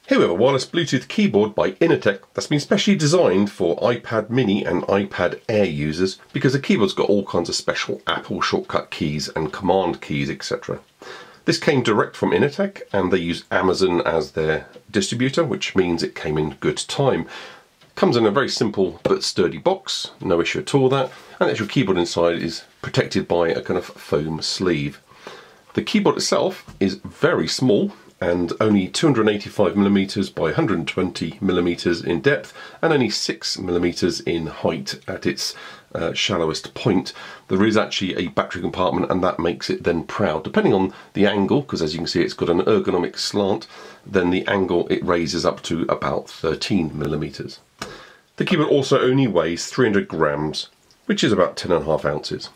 Here we have a wireless Bluetooth keyboard by Inateck that's been specially designed for iPad mini and iPad Air users because the keyboard's got all kinds of special Apple shortcut keys and command keys, etc. This came direct from Inateck and they use Amazon as their distributor, which means it came in good time. Comes in a very simple but sturdy box, no issue at all that, and the actual keyboard inside is protected by a kind of foam sleeve. The keyboard itself is very small and only 285mm by 120mm in depth and only 6mm in height at its shallowest point. There is actually a battery compartment and that makes it then proud. Depending on the angle, because as you can see it's got an ergonomic slant, then the angle it raises up to about 13mm. The keyboard also only weighs 300 grams, which is about 10.5 ounces.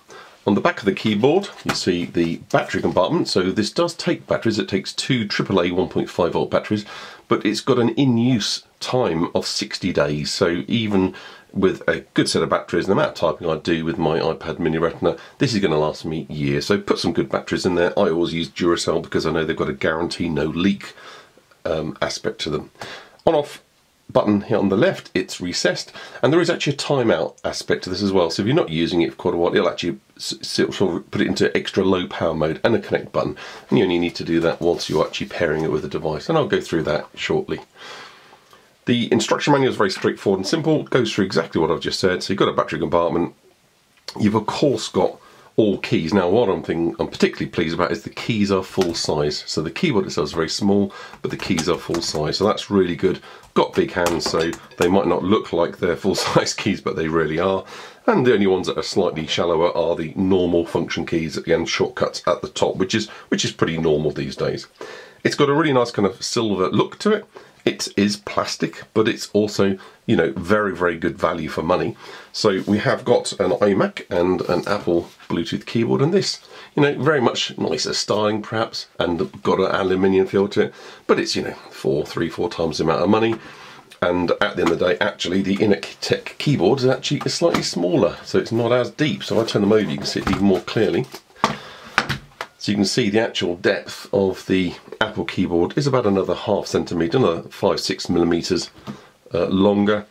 On the back of the keyboard you see the battery compartment, so this does take batteries. It takes two AAA 1.5 volt batteries, but it's got an in-use time of 60 days, so even with a good set of batteries and the amount of typing I do with my iPad mini Retina, this is going to last me years. So put some good batteries in there. I always use Duracell because I know they've got a guarantee no leak aspect to them. On-off button here on the left, it's recessed, and there is actually a timeout aspect to this as well, so if you're not using it for quite a while it'll actually sort of put it into extra low power mode, and a connect button, and you only need to do that once you're actually pairing it with a device, and I'll go through that shortly. The instruction manual is very straightforward and simple, it goes through exactly what I've just said. So you've got a battery compartment, you've of course got all keys. Now what I'm particularly pleased about is the keys are full size. So the keyboard itself is very small, but the keys are full size, so that's really good. Got big hands, so they might not look like they're full size keys, but they really are. And the only ones that are slightly shallower are the normal function keys and shortcuts at the top, which is pretty normal these days. It's got a really nice kind of silver look to it. It is plastic, but it's also, you know, very, very good value for money. So we have got an iMac and an Apple Bluetooth keyboard, and this, you know, very much nicer styling perhaps, and got an aluminium feel to it, but it's, you know, 3-4 times the amount of money. And at the end of the day, actually, the inateck keyboard is actually slightly smaller, so it's not as deep. So if I turn them over, you can see it even more clearly. So you can see the actual depth of the Apple keyboard is about another ½ centimetre, another 5-6mm longer.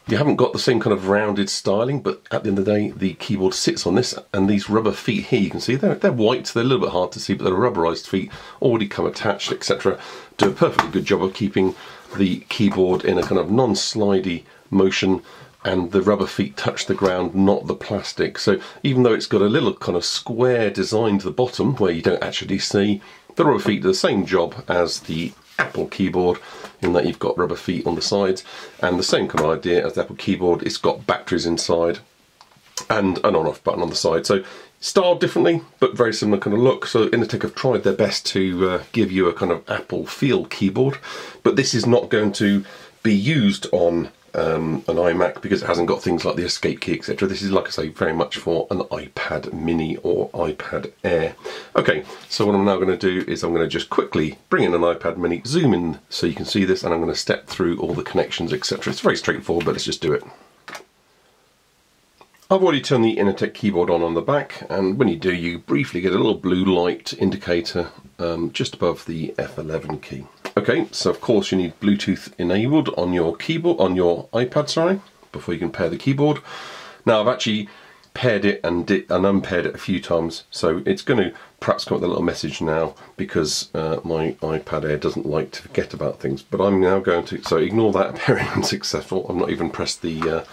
You haven't got the same kind of rounded styling, but at the end of the day, the keyboard sits on this, and these rubber feet here, you can see they're white, they're a little bit hard to see, but they're rubberized feet, already come attached, etc. Do a perfectly good job of keeping the keyboard in a kind of non-slidey motion, and the rubber feet touch the ground, not the plastic. So even though it's got a little kind of square design to the bottom where you don't actually see, the rubber feet do the same job as the Apple keyboard, in that you've got rubber feet on the sides, and the same kind of idea as the Apple keyboard. It's got batteries inside and an on-off button on the side. So styled differently, but very similar kind of look. So Inateck have tried their best to give you a kind of Apple feel keyboard, but this is not going to be used on an iMac because it hasn't got things like the escape key, etc. This is, like I say, very much for an iPad mini or iPad Air. Okay, so what I'm now going to do is I'm going to just quickly bring in an iPad mini, zoom in so you can see this, and I'm going to step through all the connections, etc. It's very straightforward, but let's just do it. I've already turned the Inateck keyboard on the back, and when you do, you briefly get a little blue light indicator just above the F11 key. Okay, so of course you need Bluetooth enabled on your keyboard, on your iPad, sorry, before you can pair the keyboard. Now I've actually paired it and unpaired it a few times, so it's going to perhaps come up with a little message now because my iPad Air doesn't like to forget about things. But I'm now going to, so ignore that pairing unsuccessful. I've not even pressed the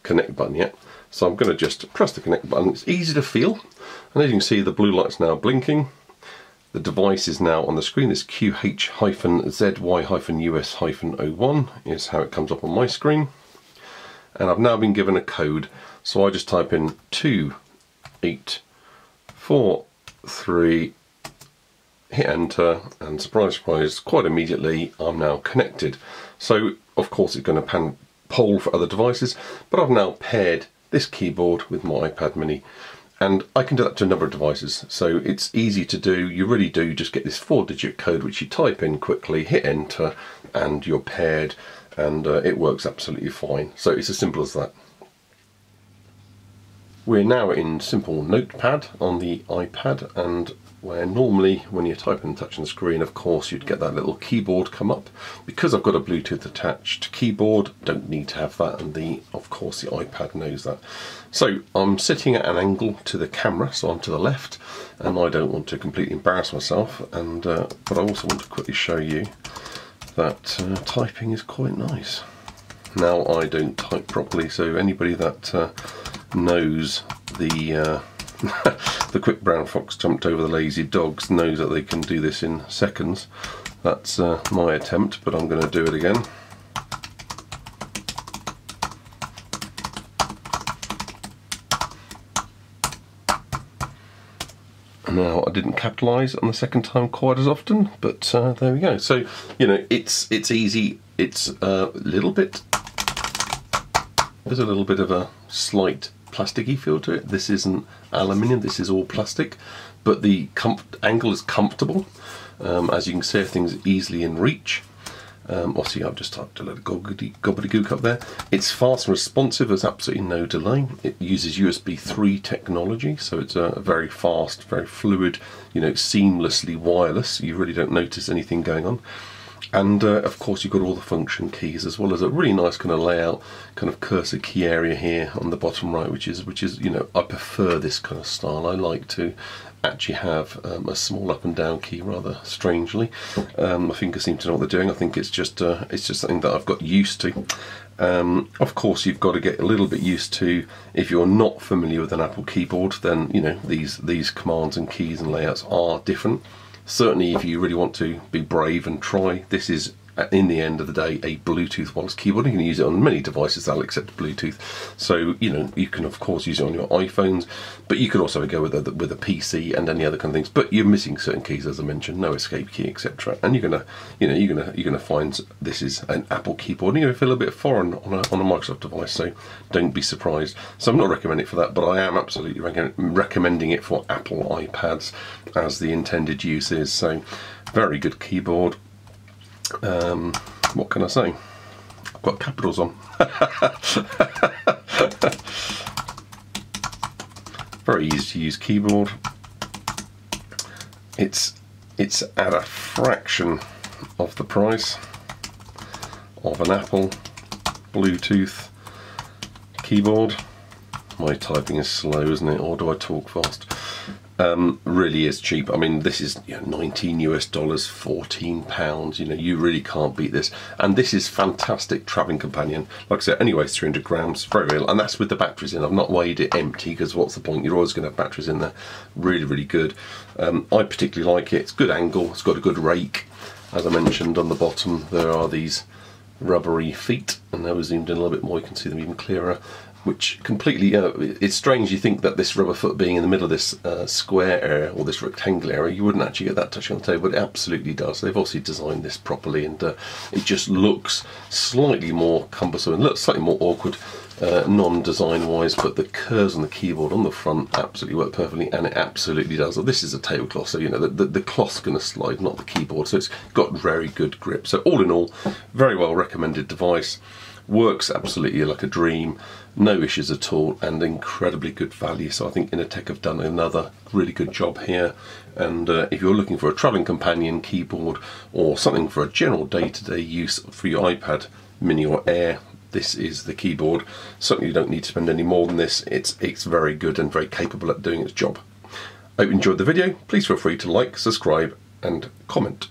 connect button yet. So I'm going to just press the connect button. It's easy to feel, and as you can see, the blue light's now blinking. The device is now on the screen. This QH-ZY-US-01 is how it comes up on my screen. And I've now been given a code. So I just type in 2843, hit enter, and surprise, surprise, quite immediately I'm now connected. So of course it's going to poll for other devices, but I've now paired this keyboard with my iPad mini. And I can do that to a number of devices, so it's easy to do. You really do just get this 4-digit code which you type in quickly, hit enter, and you're paired, and it works absolutely fine. So it's as simple as that. We're now in simple Notepad on the iPad, and where normally when you're typing and touching the screen, of course, you'd get that little keyboard come up. Because I've got a Bluetooth attached keyboard, don't need to have that, and of course the iPad knows that. So I'm sitting at an angle to the camera, so I'm to the left, and I don't want to completely embarrass myself, and but I also want to quickly show you that typing is quite nice. Now, I don't type properly, so anybody that knows the the quick brown fox jumped over the lazy dogs knows that they can do this in seconds. That's my attempt, but I'm going to do it again. Now, I didn't capitalise on the second time quite as often, but there we go. So, you know, it's easy. It's a little bit. There's a little bit of a slight plasticky feel to it. This isn't aluminium, this is all plastic, but the angle is comfortable. As you can see, everything's easily in reach. Obviously, I've just typed a little gobbledygook up there. It's fast and responsive, there's absolutely no delay. It uses USB 3 technology, so it's a very fast, very fluid, you know, seamlessly wireless. You really don't notice anything going on. And of course, you've got all the function keys, as well as a really nice kind of layout, kind of cursor key area here on the bottom right, which is you know, I prefer this kind of style. I like to actually have a small up and down key, rather strangely. My fingers seem to know what they're doing. I think it's just something that I've got used to. Of course, you've got to get a little bit used to, if you're not familiar with an Apple keyboard, then you know these commands and keys and layouts are different. Certainly, if you really want to be brave and try, this is, in the end of the day, a Bluetooth wireless keyboard. You can use it on many devices that'll accept Bluetooth. So, you know, you can of course use it on your iPhones, but you could also go with a PC and any other kind of things. But you're missing certain keys, as I mentioned, no escape key, etc. And you're gonna find this is an Apple keyboard, and you're gonna feel a bit foreign on a Microsoft device. So don't be surprised. So I'm not recommending it for that, but I am absolutely recommending it for Apple iPads, as the intended use is. So, very good keyboard. What can I say? I've got capitals on. Very easy to use keyboard. It's at a fraction of the price of an Apple Bluetooth keyboard. My typing is slow, isn't it? Or do I talk fast? Really is cheap. I mean, this is, you know, $19 US, £14. You know, you really can't beat this. And this is fantastic travelling companion. Like I said, anyway, it's 300 grams, very real. And that's with the batteries in. I've not weighed it empty, because what's the point? You're always going to have batteries in there. Really, really good. I particularly like it. It's good angle. It's got a good rake. As I mentioned, on the bottom there are these rubbery feet, and now we zoomed in a little bit more, you can see them even clearer. Which completely, it's strange, you think that this rubber foot being in the middle of this square area, or this rectangular area, you wouldn't actually get that touching on the table, but it absolutely does. They've obviously designed this properly, and it just looks slightly more cumbersome and looks slightly more awkward, non-design wise, but the curves on the keyboard on the front absolutely work perfectly, and it absolutely does. Well, this is a tablecloth, so you know the cloth's going to slide, not the keyboard, so it's got very good grip. So all in all, very well recommended device. Works absolutely like a dream, no issues at all, and incredibly good value. So I think Inateck have done another really good job here. And if you're looking for a travelling companion keyboard, or something for a general day-to-day use for your iPad Mini or Air, this is the keyboard. Certainly you don't need to spend any more than this. It's very good and very capable at doing its job. I hope you enjoyed the video. Please feel free to like, subscribe and comment.